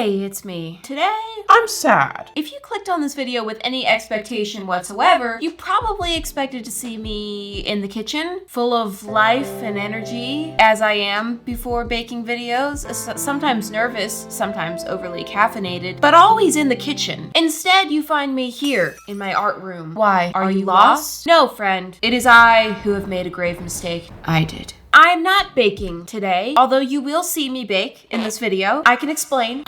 Hey, it's me. Today, I'm sad. if you clicked on this video with any expectation whatsoever, you probably expected to see me in the kitchen, full of life and energy, as I am before baking videos, sometimes nervous, sometimes overly caffeinated, but always in the kitchen. Instead, you find me here, in my art room. Why? Are you lost? No, friend. It is I who have made a grave mistake. I did. I'm not baking today, although you will see me bake in this video. I can explain.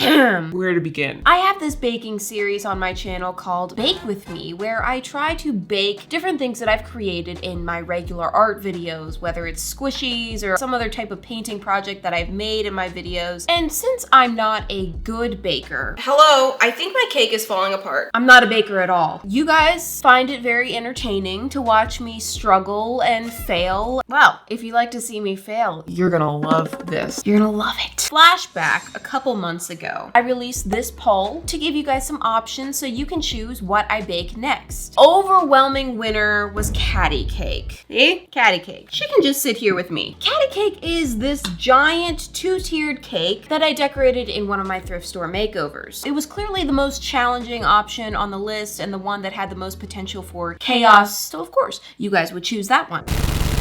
Where to begin? I have this baking series on my channel called Bake With Me, where I try to bake different things that I've created in my regular art videos, whether it's squishies or some other type of painting project that I've made in my videos. And since I'm not a good baker, hello, I think my cake is falling apart. I'm not a baker at all. You guys find it very entertaining to watch me struggle and fail. Well, if you like to see me fail, you're gonna love this. You're gonna love it. Flashback, a couple months ago, I released this poll to give you guys some options so you can choose what I bake next. Overwhelming winner was Catty Cake. See? Catty Cake. She can just sit here with me. Catty Cake is this giant two-tiered cake that I decorated in one of my thrift store makeovers. It was clearly the most challenging option on the list and the one that had the most potential for chaos, so of course, you guys would choose that one.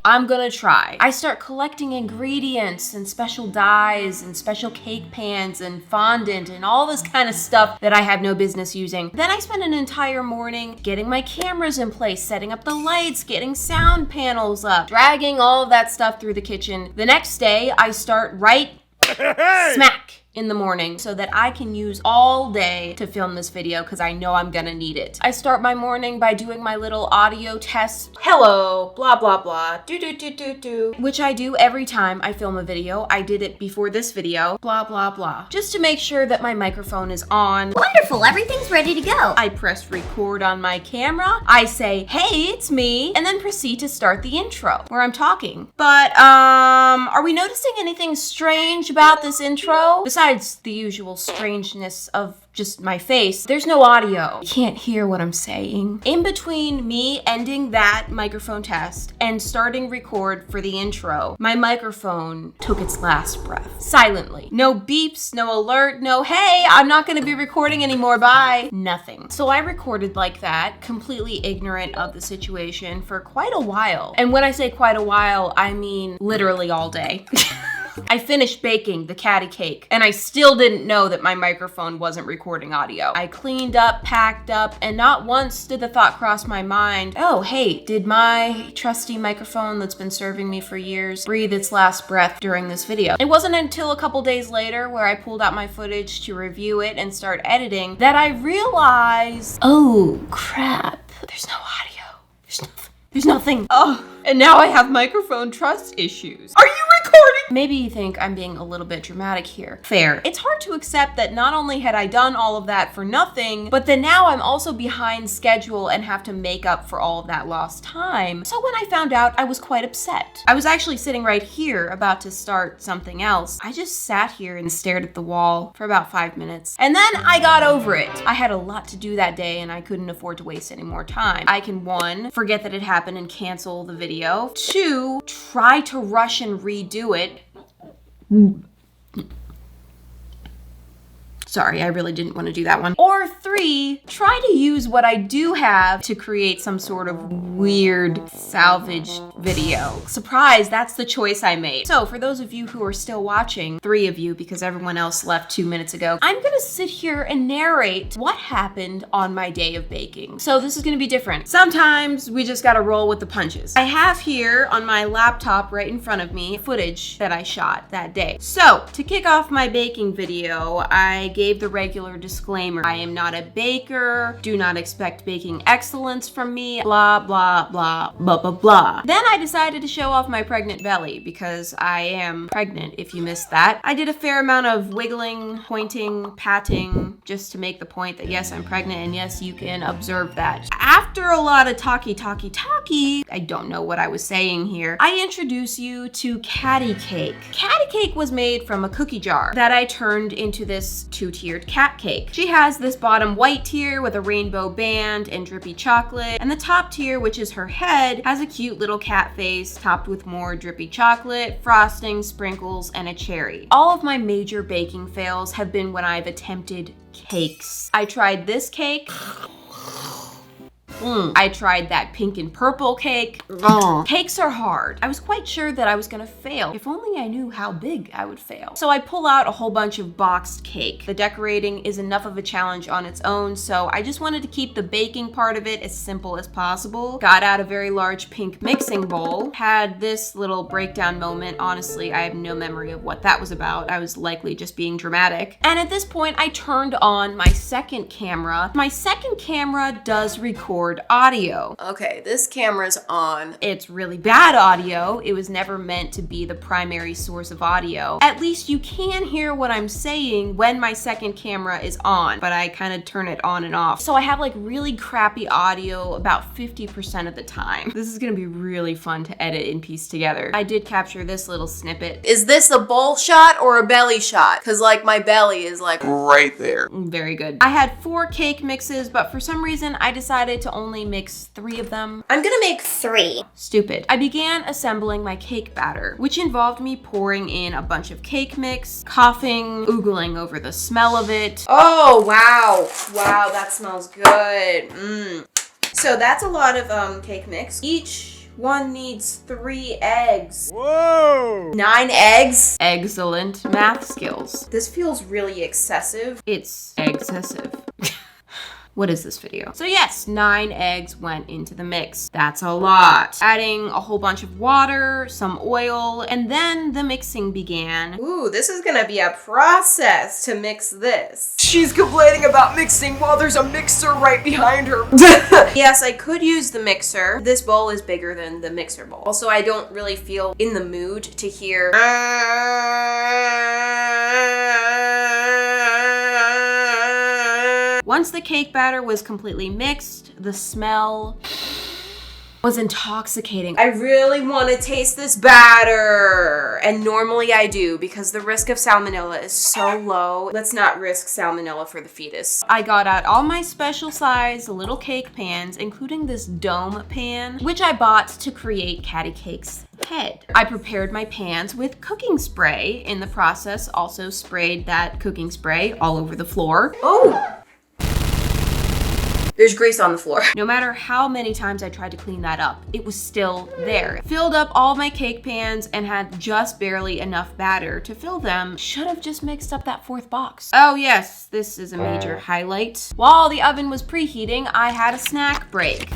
I'm gonna try. I start collecting ingredients and special dyes and special cake pans and fondant and all this kind of stuff that I have no business using. Then I spend an entire morning getting my cameras in place, setting up the lights, getting sound panels up, dragging all of that stuff through the kitchen. The next day, I start right smack in the morning so that I can use all day to film this video because I know I'm gonna need it. I start my morning by doing my little audio test. Hello, blah, blah, blah, do, which I do every time I film a video. I did it before this video, blah, blah, blah, just to make sure that my microphone is on. Wonderful, everything's ready to go. I press record on my camera. I say, hey, it's me, and then proceed to start the intro where I'm talking. But, are we noticing anything strange about this intro? Besides the usual strangeness of just my face, there's no audio. You can't hear what I'm saying. In between me ending that microphone test and starting record for the intro, my microphone took its last breath. Silently. No beeps, no alert, no hey, I'm not gonna be recording anymore, bye. Nothing. So I recorded like that, completely ignorant of the situation for quite a while. And when I say quite a while, I mean literally all day. I finished baking the catty cake and I still didn't know that my microphone wasn't recording audio. I cleaned up, packed up, and not once did the thought cross my mind, oh, hey, did my trusty microphone that's been serving me for years breathe its last breath during this video? It wasn't until a couple days later where I pulled out my footage to review it and start editing that I realized, oh, crap, there's no audio. There's nothing. Oh, and now I have microphone trust issues. Are you recording? Maybe you think I'm being a little bit dramatic here. Fair. It's hard to accept that not only had I done all of that for nothing, but that now I'm also behind schedule and have to make up for all of that lost time. So when I found out, I was quite upset. I was actually sitting right here about to start something else. I just sat here and stared at the wall for about 5 minutes. And then I got over it. I had a lot to do that day and I couldn't afford to waste any more time. I can, 1, forget that it happened and cancel the video. 2, try to rush and redo it. Sorry, I really didn't want to do that one. Or 3, try to use what I do have to create some sort of weird salvage video. Surprise, that's the choice I made. So for those of you who are still watching, 3 of you because everyone else left 2 minutes ago, I'm gonna sit here and narrate what happened on my day of baking. So this is gonna be different. Sometimes we just gotta roll with the punches. I have here on my laptop right in front of me footage that I shot that day. So to kick off my baking video, I gave the regular disclaimer. I am not a baker. Do not expect baking excellence from me. Blah, blah, blah, blah, blah, blah. Then I decided to show off my pregnant belly because I am pregnant, if you missed that. I did a fair amount of wiggling, pointing, patting, just to make the point that yes, I'm pregnant and yes, you can observe that. After a lot of talky, I don't know what I was saying here, I introduce you to Catty Cake. Catty Cake was made from a cookie jar that I turned into this two 2-tiered cat cake. She has this bottom white tier with a rainbow band and drippy chocolate, and the top tier, which is her head, has a cute little cat face topped with more drippy chocolate, frosting, sprinkles, and a cherry. All of my major baking fails have been when I've attempted cakes. I tried this cake. I tried that pink and purple cake. Cakes are hard. I was quite sure that I was gonna fail. If only I knew how big I would fail. So I pull out a whole bunch of boxed cake. The decorating is enough of a challenge on its own, so I just wanted to keep the baking part of it as simple as possible. Got out a very large pink mixing bowl. Had this little breakdown moment. Honestly, I have no memory of what that was about. I was likely just being dramatic. And at this point, I turned on my second camera. My second camera does record audio. Okay, this camera's on. It's really bad audio. It was never meant to be the primary source of audio. At least you can hear what I'm saying when my second camera is on, but I kind of turn it on and off. So I have like really crappy audio about 50% of the time. This is gonna be really fun to edit and piece together. I did capture this little snippet. Is this a bowl shot or a belly shot? Because like my belly is like Right there. Very good. I had 4 cake mixes, but for some reason I decided to only mix 3 of them. I'm gonna make 3. Stupid. I began assembling my cake batter, which involved me pouring in a bunch of cake mix, coughing, oogling over the smell of it. Oh, wow. Wow, that smells good. So that's a lot of cake mix. Each one needs 3 eggs. Whoa! 9 eggs? Excellent math skills. This feels really excessive. It's excessive. What is this video? So yes, 9 eggs went into the mix. That's a lot. Adding a whole bunch of water, some oil, and then the mixing began. Ooh, this is gonna be a process to mix this. She's complaining about mixing while there's a mixer right behind her. Yes, I could use the mixer. This bowl is bigger than the mixer bowl. Also, I don't really feel in the mood to hear Once the cake batter was completely mixed, the smell was intoxicating. I really want to taste this batter. And normally I do because the risk of salmonella is so low. Let's not risk salmonella for the fetus. I got out all my special size little cake pans, including this dome pan, which I bought to create Catty Cake's head. I prepared my pans with cooking spray. In the process, also sprayed that cooking spray all over the floor. Oh! There's grease on the floor. No matter how many times I tried to clean that up, it was still there. Filled up all my cake pans and had just barely enough batter to fill them. Should have just mixed up that 4th box. Oh yes, this is a major highlight. While the oven was preheating, I had a snack break.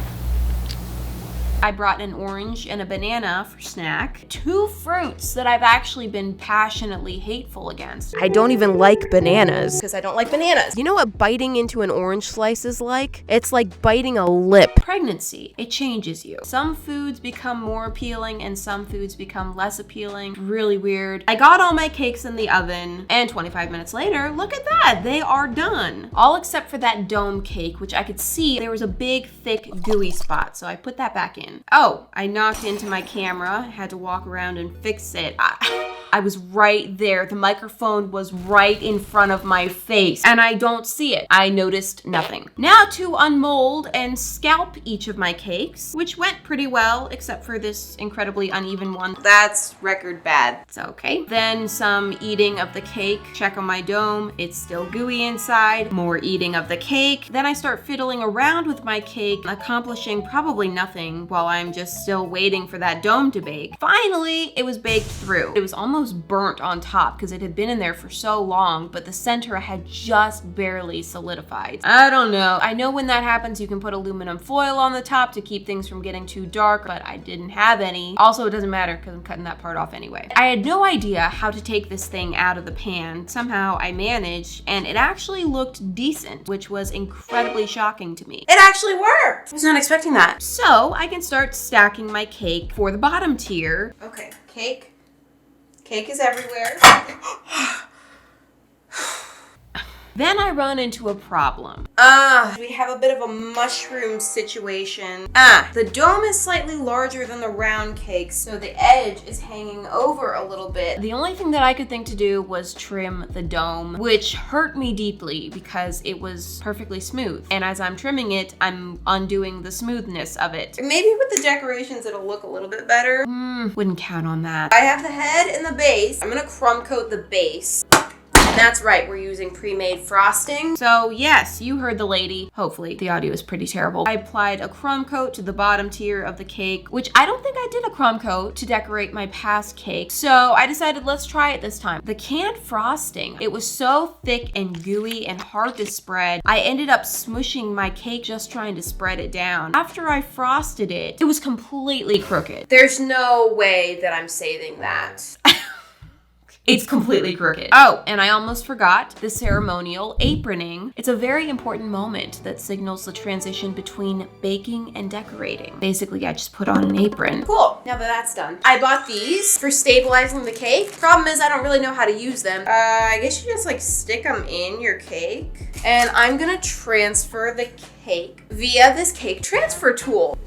I brought an orange and a banana for snack. 2 fruits that I've actually been passionately hateful against. I don't even like bananas. Because I don't like bananas. You know what biting into an orange slice is like? It's like biting a lip. Pregnancy, it changes you. Some foods become more appealing and some foods become less appealing. Really weird. I got all my cakes in the oven and 25 minutes later, look at that, they are done. All except for that dome cake, which I could see there was a big, thick, gooey spot. So I put that back in. Oh, I knocked into my camera, had to walk around and fix it. I was right there. The microphone was right in front of my face and I don't see it. I noticed nothing. Now to unmold and scalp each of my cakes, which went pretty well, except for this incredibly uneven one. That's record bad. It's okay. Then some eating of the cake. Check on my dome. It's still gooey inside. More eating of the cake. Then I start fiddling around with my cake, accomplishing probably nothing while I'm just still waiting for that dome to bake. Finally, it was baked through. It was almost burnt on top because it had been in there for so long, but the center had just barely solidified. I don't know. I know when that happens, you can put aluminum foil on the top to keep things from getting too dark, but I didn't have any. Also, it doesn't matter because I'm cutting that part off anyway. I had no idea how to take this thing out of the pan. Somehow I managed, and it actually looked decent, which was incredibly shocking to me. It actually worked. I was not expecting that. So I can start stacking my cake for the bottom tier. Okay, cake. Cake is everywhere. Then I run into a problem. We have a bit of a mushroom situation. The dome is slightly larger than the round cake, so the edge is hanging over a little bit. The only thing that I could think to do was trim the dome, which hurt me deeply because it was perfectly smooth. And as I'm trimming it, I'm undoing the smoothness of it. Maybe with the decorations it'll look a little bit better. Wouldn't count on that. I have the head and the base. I'm gonna crumb coat the base. And that's right, we're using pre-made frosting. So yes, you heard the lady. Hopefully the audio is pretty terrible. I applied a crumb coat to the bottom tier of the cake, which I don't think I did a crumb coat to decorate my past cake. So I decided let's try it this time. The canned frosting, it was so thick and gooey and hard to spread. I ended up smushing my cake just trying to spread it down. After I frosted it, it was completely crooked. There's no way that I'm saving that. It's completely crooked. Oh, and I almost forgot the ceremonial aproning. It's a very important moment that signals the transition between baking and decorating. Basically, I just put on an apron. Cool, now that that's done. I bought these for stabilizing the cake. Problem is I don't really know how to use them. I guess you just like stick them in your cake. And I'm gonna transfer the cake via this cake transfer tool.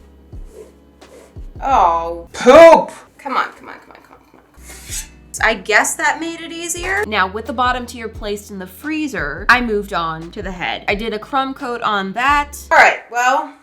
Oh, Poop! come on. I guess that made it easier. Now, with the bottom tier placed in the freezer, I moved on to the head. I did a crumb coat on that. All right, well,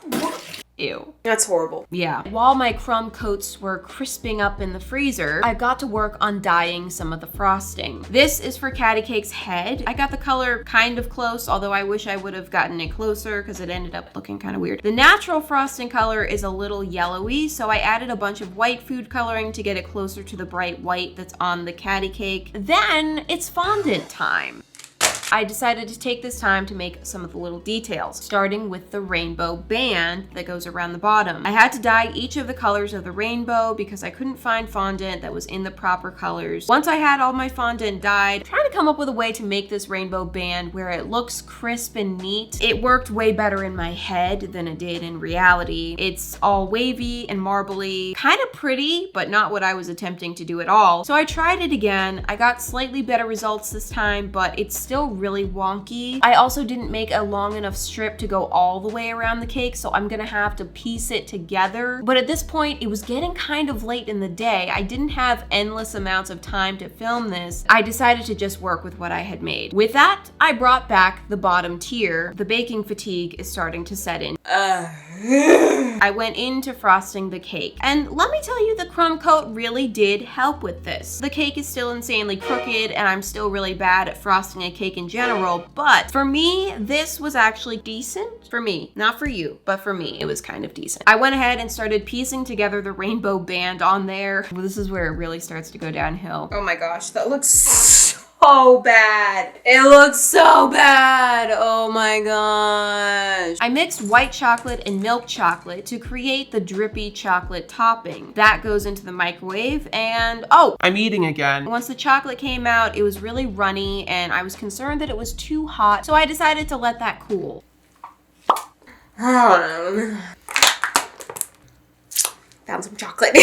Ew. that's horrible. Yeah. While my crumb coats were crisping up in the freezer, I got to work on dyeing some of the frosting. This is for Catty Cake's head. I got the color kind of close, although I wish I would have gotten it closer because it ended up looking kind of weird. The natural frosting color is a little yellowy, so I added a bunch of white food coloring to get it closer to the bright white that's on the Catty Cake. Then it's fondant time. I decided to take this time to make some of the little details, starting with the rainbow band that goes around the bottom. I had to dye each of the colors of the rainbow because I couldn't find fondant that was in the proper colors. Once I had all my fondant dyed, trying to come up with a way to make this rainbow band where it looks crisp and neat. It worked way better in my head than it did in reality. It's all wavy and marbly, kind of pretty, but not what I was attempting to do at all. So I tried it again. I got slightly better results this time, but it's still really wonky. I also didn't make a long enough strip to go all the way around the cake, so I'm gonna have to piece it together. But at this point, it was getting kind of late in the day. I didn't have endless amounts of time to film this. I decided to just work with what I had made. With that, I brought back the bottom tier. The baking fatigue is starting to set in. I went into frosting the cake. And let me tell you, the crumb coat really did help with this. The cake is still insanely crooked, and I'm still really bad at frosting a cake in general, but for me, this was actually decent. For me, not for you, but for me, it was kind of decent. I went ahead and started piecing together the rainbow band on there. Well, this is where it really starts to go downhill. Oh my gosh, that looks so bad. It looks so bad. Oh my gosh. I mixed white chocolate and milk chocolate to create the drippy chocolate topping. That goes into the microwave and I'm eating again. once the chocolate came out, it was really runny and I was concerned that it was too hot, so I decided to let that cool. Found some chocolate.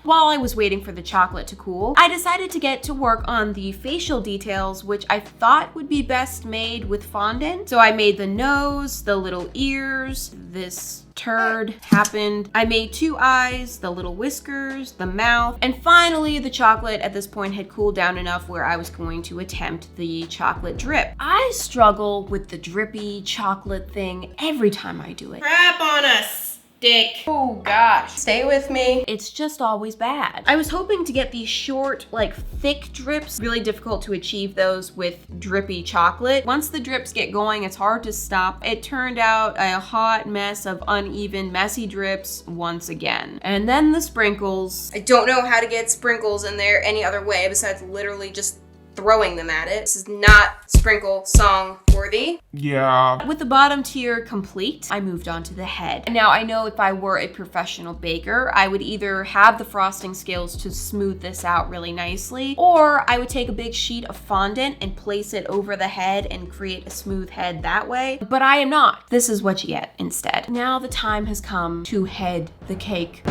While I was waiting for the chocolate to cool, I decided to get to work on the facial details, which I thought would be best made with fondant. So I made the nose, the little ears, this turd happened. I made 2 eyes, the little whiskers, the mouth, and finally the chocolate at this point had cooled down enough where I was going to attempt the chocolate drip. I struggle with the drippy chocolate thing every time I do it. Crap on a stick. Oh gosh. Stay with me. It's just always bad. I was hoping to get these short, like thick drips. Really difficult to achieve those with drippy chocolate. Once the drips get going, it's hard to stop. It turned out a hot mess of uneven, messy drips once again. And then the sprinkles. I don't know how to get sprinkles in there any other way besides literally just throwing them at it. This is not sprinkle song worthy. Yeah. With the bottom tier complete, I moved on to the head. Now I know if I were a professional baker, I would either have the frosting skills to smooth this out really nicely, or I would take a big sheet of fondant and place it over the head and create a smooth head that way. But I am not. This is what you get instead. Now the time has come to head the cake.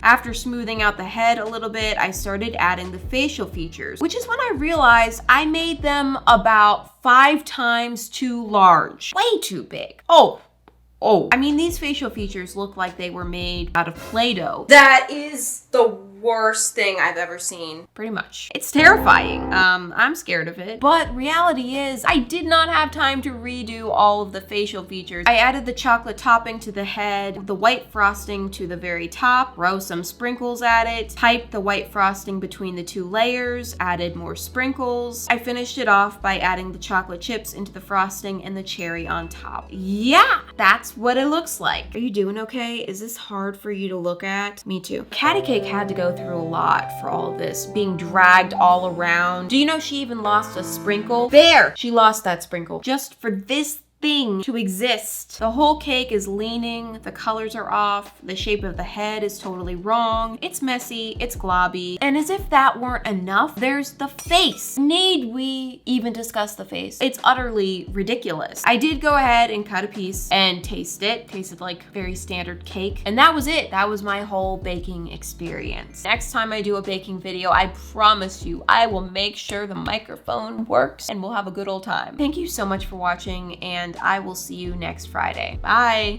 After smoothing out the head a little bit, I started adding the facial features, which is when I realized I made them about 5 times too large. Way too big. Oh, I mean, these facial features look like they were made out of Play-Doh. That is the worst thing I've ever seen. Pretty much. It's terrifying. I'm scared of it. But reality is, I did not have time to redo all of the facial features. I added the chocolate topping to the head, the white frosting to the very top, throw some sprinkles at it, piped the white frosting between the 2 layers, added more sprinkles. I finished it off by adding the chocolate chips into the frosting and the cherry on top. Yeah, that's what it looks like. Are you doing okay? Is this hard for you to look at? Me too. Catty Cake had to go through a lot for all of this, being dragged all around. Do you know she even lost a sprinkle? There! She lost that sprinkle just for this thing to exist. The whole cake is leaning, the colors are off, the shape of the head is totally wrong, it's messy, it's globby, and as if that weren't enough, there's the face. Need we even discuss the face? It's utterly ridiculous. I did go ahead and cut a piece and taste it. Tasted like very standard cake, and that was it. That was my whole baking experience. Next time I do a baking video, I promise you, I will make sure the microphone works and we'll have a good old time. Thank you so much for watching, and I will see you next Friday. Bye.